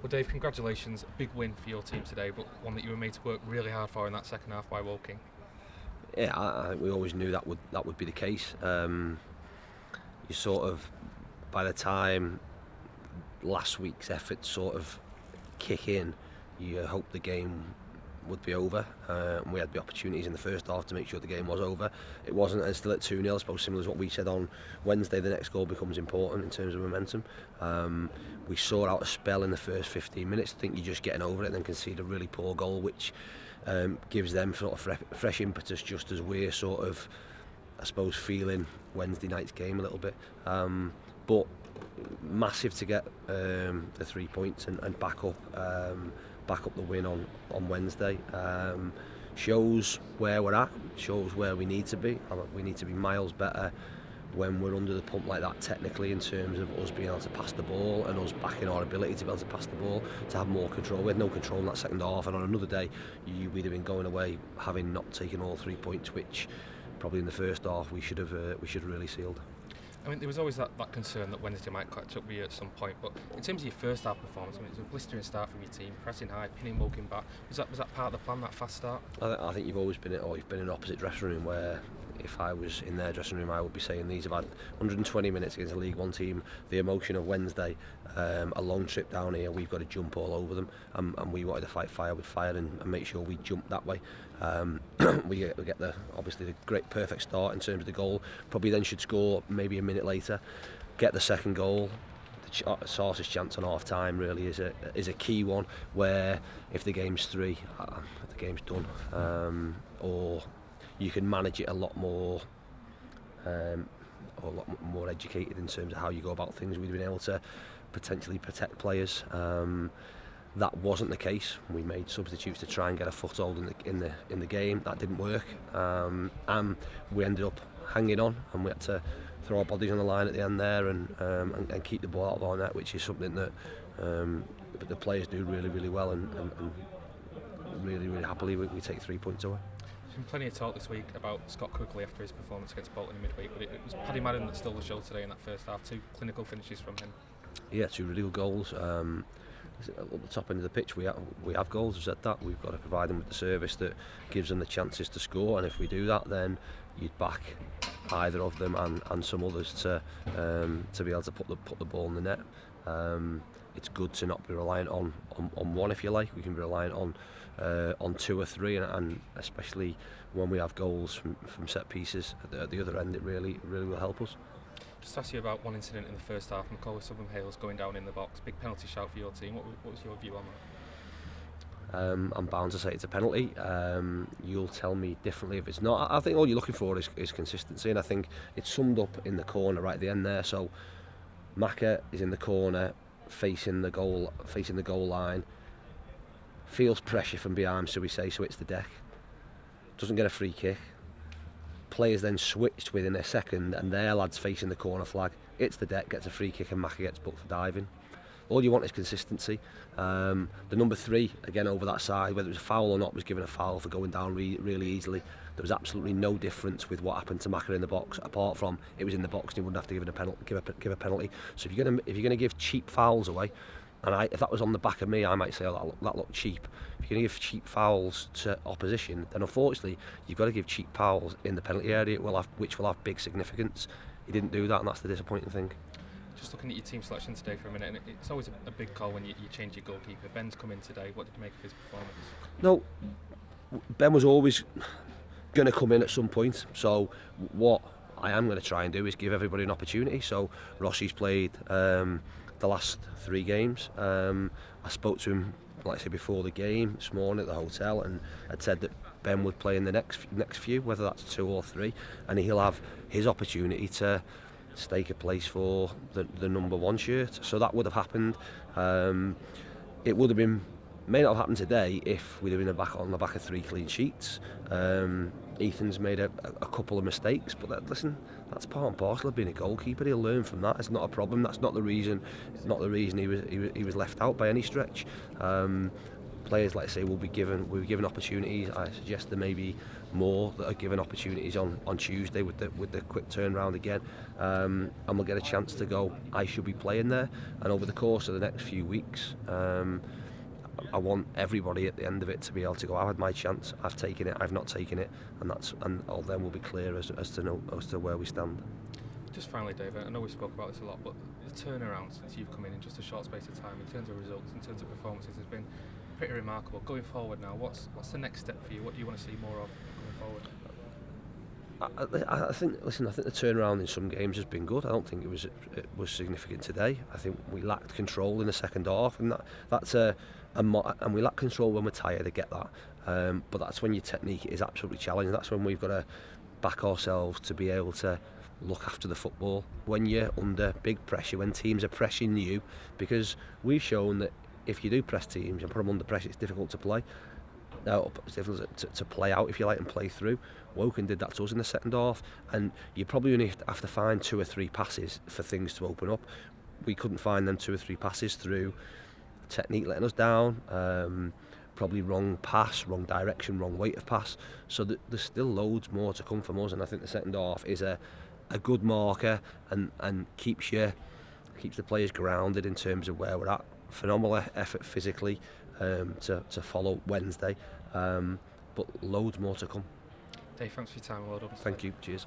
Well, Dave, congratulations. A big win for your team today, but one that you were made to work really hard for in that second half by Woking. Yeah, I think we always knew that would be the case. You sort of, by the time last week's effort sort of kick in, you hope the game would be over. We had the opportunities in the first half to make sure the game was over. It wasn't, and still at 2-0, I suppose similar to what we said on Wednesday, the next goal becomes important in terms of momentum. We saw out a spell in the first 15 minutes. I think you're just getting over it and then concede a really poor goal, which gives them sort of fresh impetus just as we're sort of, I suppose, feeling Wednesday night's game a little bit. But massive to get the 3 points and back up the win on Wednesday. Shows where we're at, shows where we need to be. We need to be miles better when we're under the pump like that technically, in terms of us being able to pass the ball and us backing our ability to be able to pass the ball, to have more control. We had no control in that second half, and on another day we'd have been going away having not taken all 3 points, which probably in the first half we should have really sealed. I mean, there was always that concern that Wednesday might catch up with you at some point, but in terms of your first half performance, I mean, it was a blistering start from your team, pressing high, pinning Woking back. Was that part of the plan, that fast start? I think you've always been in an opposite dressing room, where if I was in their dressing room I would be saying these have had 120 minutes against a League One team, the emotion of Wednesday, a long trip down here, we've got to jump all over them, and we wanted to fight fire with fire and make sure we jump that way. We get obviously the great perfect start in terms of the goal, probably then should score maybe a minute later, get the second goal. The Sauce's chance on half time really is a key one, where if the game's 3, the game's done, or you can manage it a lot more educated in terms of how you go about things. We've been able to potentially protect players. That wasn't the case. We made substitutes to try and get a foothold in the game. That didn't work, and we ended up hanging on, and we had to throw our bodies on the line at the end there and keep the ball out of our net, which is something that the players do really, really well, and really, really happily we take 3 points away. There's been plenty of talk this week about Scott Quigley after his performance against Bolton in midweek, but it was Paddy Madden that stole the show today in that first half. 2 clinical finishes from him. Yeah, 2 really good goals. At the top end of the pitch we have goals. We've said that we've got to provide them with the service that gives them the chances to score, and if we do that, then you'd back either of them and some others to be able to put the ball in the net. It's good to not be reliant on one, if you like. We can be reliant on 2 or 3, and especially when we have goals from set pieces at the other end, it really will help us. Just to ask you about one incident in the first half, McCall Southern Hales going down in the box, big penalty shout for your team. What was your view on that? I'm bound to say it's a penalty. You'll tell me differently if it's not. I think all you're looking for is consistency, and I think it's summed up in the corner right at the end there. So Maka is in the corner, facing the goal line, feels pressure from behind, so it's the deck, doesn't get a free kick. Players then switched within a second, and their lads facing the corner flag. It's the deck, gets a free kick, and Maka gets booked for diving. All you want is consistency. The number 3 again over that side, whether it was a foul or not, was given a foul for going down really easily. There was absolutely no difference with what happened to Maka in the box, apart from it was in the box and he wouldn't have to give a penalty. So if you're gonna give cheap fouls away, and if that was on the back of me, I might say, oh, that looked cheap. If you're going to give cheap fouls to opposition, then unfortunately you've got to give cheap fouls in the penalty area, which will have big significance. He didn't do that, and that's the disappointing thing. Just looking at your team selection today for a minute, and it's always a big call when you change your goalkeeper. Ben's come in today. What did you make of his performance? No, Ben was always going to come in at some point. So what I am going to try and do is give everybody an opportunity. So Rossi's played the last 3 games. I spoke to him, like I said, before the game this morning at the hotel, and had said that Ben would play in the next few, whether that's 2 or 3, and he'll have his opportunity to stake a place for the number 1 shirt. So that would have happened. It would have been, may not have happened today if we'd have been on the back of 3 clean sheets. Ethan's made a couple of mistakes, but listen, that's part and parcel of being a goalkeeper. He'll learn from that. It's not a problem. That's not the reason. Not the reason he was left out by any stretch. players, like I say, will be given opportunities. I suggest there may be more that are given opportunities on Tuesday with the quick turnaround again, and we'll get a chance to go, I should be playing there. And over the course of the next few weeks, I want everybody at the end of it to be able to go, I had my chance, I've taken it, I've not taken it, and all then will be clear as to where we stand. Just finally, David, I know we spoke about this a lot, but the turnaround since you've come in just a short space of time, in terms of results, in terms of performances, has been pretty remarkable. Going forward now, what's the next step for you? What do you want to see more of going forward? I think the turnaround in some games has been good. I don't think it was significant today. I think we lacked control in the second half, and and we lack control when we're tired. I get that, but that's when your technique is absolutely challenged. That's when we've got to back ourselves to be able to look after the football when you're under big pressure, when teams are pressing you, because we've shown that if you do press teams and put them under pressure, it's difficult to play. It's difficult to play out, if you like, and play through. Woking did that to us in the second half, and you probably only have to find 2 or 3 passes for things to open up. We couldn't find them 2 or 3 passes through technique letting us down, probably wrong pass, wrong direction, wrong weight of pass. So there's still loads more to come from us, and I think the second half is a good marker and keeps the players grounded in terms of where we're at. Phenomenal effort physically to follow Wednesday, but loads more to come. Dave, thanks for your time. Well done. Thank you. Cheers.